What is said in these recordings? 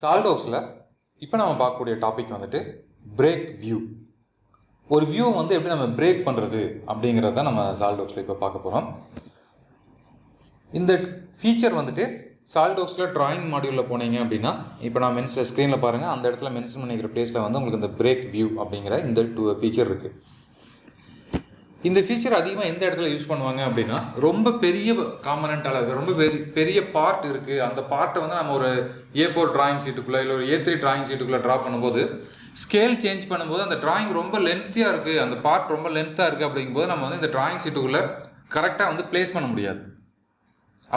சால்டோக்ஸில் இப்போ நம்ம பார்க்கக்கூடிய டாபிக் வந்துட்டு பிரேக் வியூ. ஒரு வியூ வந்து எப்படி நம்ம பிரேக் பண்ணுறது அப்படிங்கிறத நம்ம சால்டோக்ஸில் இப்போ பார்க்க போகிறோம். இந்த ஃபீச்சர் வந்துட்டு சால்டோக்ஸில் ட்ராயிங் மாடியூலில் போனீங்க அப்படின்னா, இப்போ நான் ஸ்க்ரீனில் பாருங்கள், அந்த இடத்துல மென்ஷன் பண்ணிக்கிற பிளேஸில் வந்து உங்களுக்கு இந்த பிரேக் வியூ அப்படிங்கிற இந்த ஃபீச்சர் இருக்குது. இந்த ஃபீச்சர் அதிகமாக எந்த இடத்துல யூஸ் பண்ணுவாங்க அப்படின்னா, ரொம்ப பெரிய காம்பனண்ட் அளவு, ரொம்ப பெரிய பார்ட் இருக்குது, அந்த பார்ட்டை வந்து நம்ம ஒரு A4 டிராயிங் ஷீட்டுக்குள்ளே இல்லை ஒரு A3 டிராயிங் ஷீட்டுக்குள்ளே ட்ரா பண்ணும்போது ஸ்கேல் சேஞ்ச் பண்ணும்போது அந்த டிராயிங் ரொம்ப லென்த்தியாக இருக்குது, அந்த பார்ட் ரொம்ப லென்த்தாக இருக்குது அப்படிங்கும்போது நம்ம வந்து இந்த டிராயிங் ஷீட்டுக்குள்ளே கரெக்டாக வந்து பிளேஸ் பண்ண முடியாது.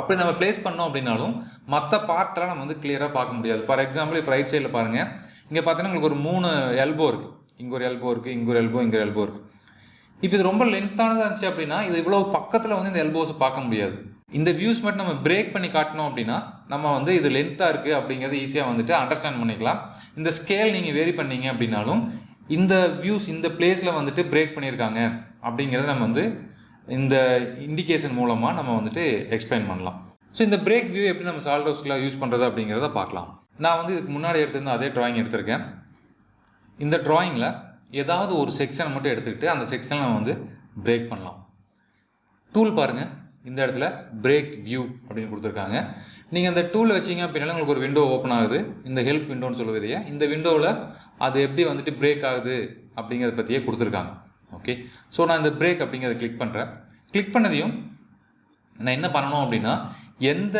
அப்படி நம்ம பிளேஸ் பண்ணோம் அப்படின்னாலும் மற்ற பார்ட்டெல்லாம் நம்ம வந்து கிளியராக பார்க்க முடியாது. ஃபார் எக்ஸாம்பிள் இப்போ ரைட் சைடில் பாருங்கள், இங்கே பார்த்தீங்கன்னா உங்களுக்கு ஒரு 3 எல்போ இருக்குது, இங்கே ஒரு எல்போ இருக்குது, இங்கே ஒரு எல்போ, இங்கே ஒரு எல்போ இருக்குது. இப்போ இது ரொம்ப லென்த்தானதாக இருந்துச்சு அப்படின்னா இது இவ்வளோ பக்கத்தில் வந்து இந்த எல்போஸை பார்க்க முடியாது. இந்த வியூஸ் மட்டும் நம்ம பிரேக் பண்ணி காட்டினோம் அப்படின்னா நம்ம வந்து இது லென்த்தாக இருக்குது அப்படிங்கிறது ஈஸியாக வந்துட்டு அண்டர்ஸ்டாண்ட் பண்ணிக்கலாம். இந்த ஸ்கேல் நீங்கள் வேரி பண்ணீங்க அப்படின்னாலும் இந்த வியூஸ் இந்த பிளேஸில் வந்துட்டு பிரேக் பண்ணியிருக்காங்க அப்படிங்கிறத நம்ம வந்து இந்த இண்டிகேஷன் மூலமாக நம்ம வந்துட்டு எக்ஸ்பிளைன் பண்ணலாம். ஸோ இந்த பிரேக் வியூ எப்படி நம்ம சால்டோக்ஸில் யூஸ் பண்ணுறது அப்படிங்கிறத பார்க்கலாம். நான் வந்து இதுக்கு முன்னாடி எடுத்திருந்த அதே ட்ராயிங் எடுத்திருக்கேன். இந்த ட்ராயிங்கில் ஏதாவது ஒரு செக்ஷனை மட்டும் எடுத்துக்கிட்டு அந்த செக்ஷனை நம்ம வந்து பிரேக் பண்ணலாம். டூல் பாருங்கள், இந்த இடத்துல பிரேக் வியூ அப்படின்னு கொடுத்துருக்காங்க. நீங்கள் அந்த டூல் வச்சிங்க அப்படின்னாலும் உங்களுக்கு ஒரு விண்டோ ஓப்பன் ஆகுது, இந்த ஹெல்ப் விண்டோன்னு சொல்லுவதையே. இந்த விண்டோவில் அது எப்படி வந்துட்டு பிரேக் ஆகுது அப்படிங்கிறத பற்றியே கொடுத்துருக்காங்க. ஓகே, ஸோ நான் இந்த பிரேக் அப்படிங்கிறத கிளிக் பண்ணுறேன். கிளிக் பண்ணதையும் நான் என்ன பண்ணணும் அப்படின்னா, எந்த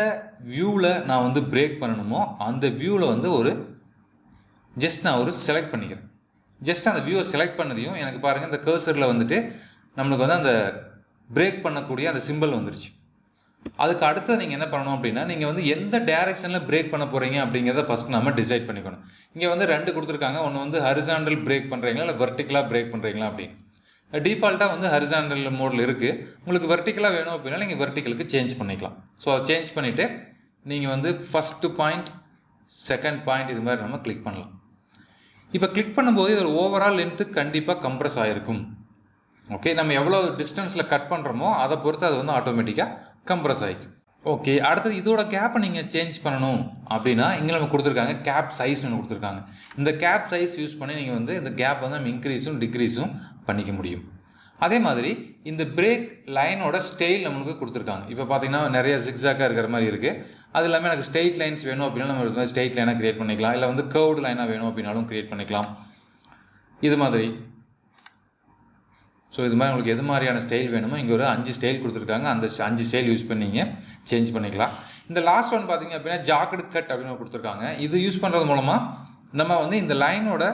வியூவில் நான் வந்து பிரேக் பண்ணணுமோ அந்த வியூவில் வந்து நான் ஒரு செலக்ட் பண்ணிக்கிறேன். ஜஸ்ட் அந்த வியூவை செலக்ட் பண்ணதையும் எனக்கு பாருங்கள், இந்த கர்சரில் வந்துட்டு நம்மளுக்கு வந்து அந்த பிரேக் பண்ணக்கூடிய அந்த சிம்பிள் வந்துருச்சு. அதுக்கு அடுத்து நீங்கள் என்ன பண்ணணும் அப்படின்னா, நீங்கள் வந்து எந்த டைரெக்ஷனில் பிரேக் பண்ண போகிறீங்க அப்படிங்கிறத ஃபஸ்ட் நம்ம டிசைட் பண்ணிக்கணும். இங்கே வந்து 2 கொடுத்துருக்காங்க, ஒன்று வந்து ஹரிசாண்டல் பிரேக் பண்ணுறீங்களா இல்லை வெர்டிக்கலாக பிரேக் பண்ணுறீங்களா அப்படின்னு. டிஃபால்ட்டாக வந்து ஹரிசாண்டல் மோடில் இருக்குது. உங்களுக்கு வெர்டிக்கலாக வேணும் அப்படின்னா நீங்கள் வெர்டிக்கலுக்கு சேஞ்ச் பண்ணிக்கலாம். ஸோ அதை சேஞ்ச் பண்ணிவிட்டு நீங்கள் வந்து ஃபஸ்ட்டு பாயிண்ட், செகண்ட் பாயிண்ட் இது மாதிரி நம்ம கிளிக் பண்ணலாம். இப்போ கிளிக் பண்ணும்போது இதோட ஓவரால் லென்த்து கண்டிப்பாக கம்ப்ரஸ் ஆகிருக்கும். ஓகே, நம்ம எவ்வளோ டிஸ்டன்ஸில் கட் பண்ணுறோமோ அதை பொறுத்து அது வந்து ஆட்டோமேட்டிக்காக கம்ப்ரஸ் ஆகிக்கும். ஓகே, அடுத்தது இதோட கேப்பை நீங்கள் சேஞ்ச் பண்ணணும் அப்படின்னா இங்கே நம்ம கொடுத்துருக்காங்க கேப் சைஸ்னு ஒன்று கொடுத்துருக்காங்க. இந்த கேப் சைஸ் யூஸ் பண்ணி நீங்கள் வந்து இந்த கேப் வந்து நம்ம இன்க்ரீஸும் டிக்ரீஸும் பண்ணிக்க முடியும். அதே மாதிரி இந்த பிரேக் லைனோட ஸ்டைல் நம்மளுக்கு கொடுத்துருக்காங்க. இப்போ பார்த்தீங்கன்னா நிறைய ஜிக்ஸாக்காக இருக்கிற மாதிரி இருக்குது. அது இல்லாமல் எனக்கு ஸ்ட்ரெயிட் லைன்ஸ் வேணும் அப்படின்னா நம்ம ஸ்ட்ரெயிட் லைனாக க்ரியேட் பண்ணிக்கலாம், இல்லை வந்து கர்வ்டு லைனாக வேணும் அப்படின்னாலும் க்ரியேட் பண்ணிக்கலாம். இது மாதிரி ஸோ இது மாதிரி உங்களுக்கு எது மாதிரியான ஸ்டைல் வேணுமோ இங்கே ஒரு 5 ஸ்டைல் கொடுத்துருக்காங்க. அந்த 5 ஸ்டைல் யூஸ் பண்ணி நீங்கள் சேஞ்ச் பண்ணிக்கலாம். இந்த லாஸ்ட் ஒன் பார்த்தீங்க அப்படின்னா ஜாக்கெட் கட் அப்படின்னு கொடுத்துருக்காங்க. இது யூஸ் பண்ணுறது மூலமாக நம்ம வந்து இந்த லைனோட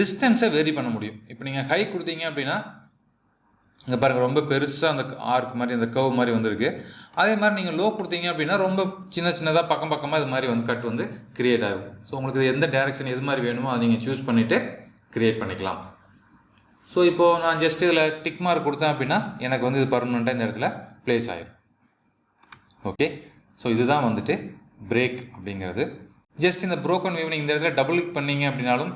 டிஸ்டன்ஸை வேரி பண்ண முடியும். இப்போ நீங்கள் ஹை கொடுத்தீங்க அப்படின்னா இங்கே பாருங்கள் ரொம்ப பெருசாக அந்த ஆர்க் மாதிரி அந்த கர்வ் மாதிரி வந்திருக்கு. அதே மாதிரி நீங்கள் லோ கொடுத்தீங்க அப்படின்னா ரொம்ப சின்னதாக பக்கமாக இது மாதிரி வந்து கட் வந்து கிரியேட் ஆகும். ஸோ உங்களுக்கு எந்த டைரெக்ஷன் எது மாதிரி வேணுமோ அதை நீங்கள் சூஸ் பண்ணிவிட்டு கிரியேட் பண்ணிக்கலாம். ஸோ இப்போது நான் ஜஸ்ட் இதில் டிக் மார்க் கொடுத்தேன் அப்படின்னா எனக்கு வந்து இது பர்மனெண்ட்டாக இந்த இடத்துல ப்ளேஸ் ஆகிடும். ஓகே, ஸோ இதுதான் வந்துட்டு பிரேக் அப்படிங்கிறது. ஜஸ்ட் இந்த ப்ரோக்கன் வியூ நீங்கள் இந்த இடத்துல டபுள் கிளிக் பண்ணீங்க அப்படின்னாலும்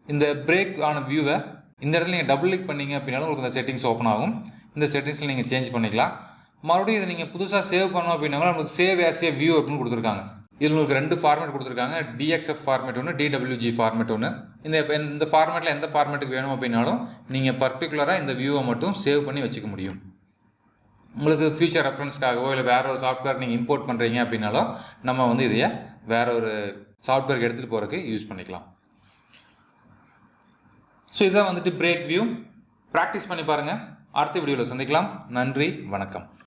இந்த பிரேக் ஆன வியூவை இந்த இடத்துல நீங்கள் டபுள் கிளிக் பண்ணீங்க அப்படின்னாலும் உங்களுக்கு இந்த செட்டிங்ஸ் ஓப்பன் ஆகும். இந்த செட்டிங்ஸில் நீங்கள் சேஞ்ச் பண்ணிக்கலாம். மறுபடியும் இதை நீங்கள் புதுசாக சேவ் பண்ணோம் அப்படின்னாலும் நம்மளுக்கு சேவ் ஆஸ் ஏ வியூ அப்படின்னு கொடுத்துருக்காங்க. இதில் உங்களுக்கு 2 ஃபார்மேட் கொடுத்துருக்காங்க, DXF ஃபார்மேட் ஒன்று, DWG ஃபார்மேட் ஒன்று. இந்த ஃபார்மேட்டில் எந்த ஃபார்மேட்டுக்கு வேணும் அப்படின்னாலும் நீங்கள் பர்டிகுலராக இந்த வியூவை மட்டும் சேவ் பண்ணி வச்சுக்க முடியும். உங்களுக்கு ஃபியூச்சர் ரெஃபரன்ஸ்க்காகவோ இல்லை வேறு ஒரு சாஃப்ட்வேர் நீங்கள் இம்போர்ட் பண்ணுறீங்க அப்படின்னாலும் நம்ம வந்து இதையை வேற ஒரு சாஃப்ட்வேருக்கு எடுத்துகிட்டு போகிறதுக்கு யூஸ் பண்ணிக்கலாம். ஸோ இதுதான் வந்துட்டு பிரேக் வியூ. ப்ராக்டிஸ் பண்ணி பாருங்கள். அடுத்த வீடியோவில் சந்திக்கலாம். நன்றி, வணக்கம்.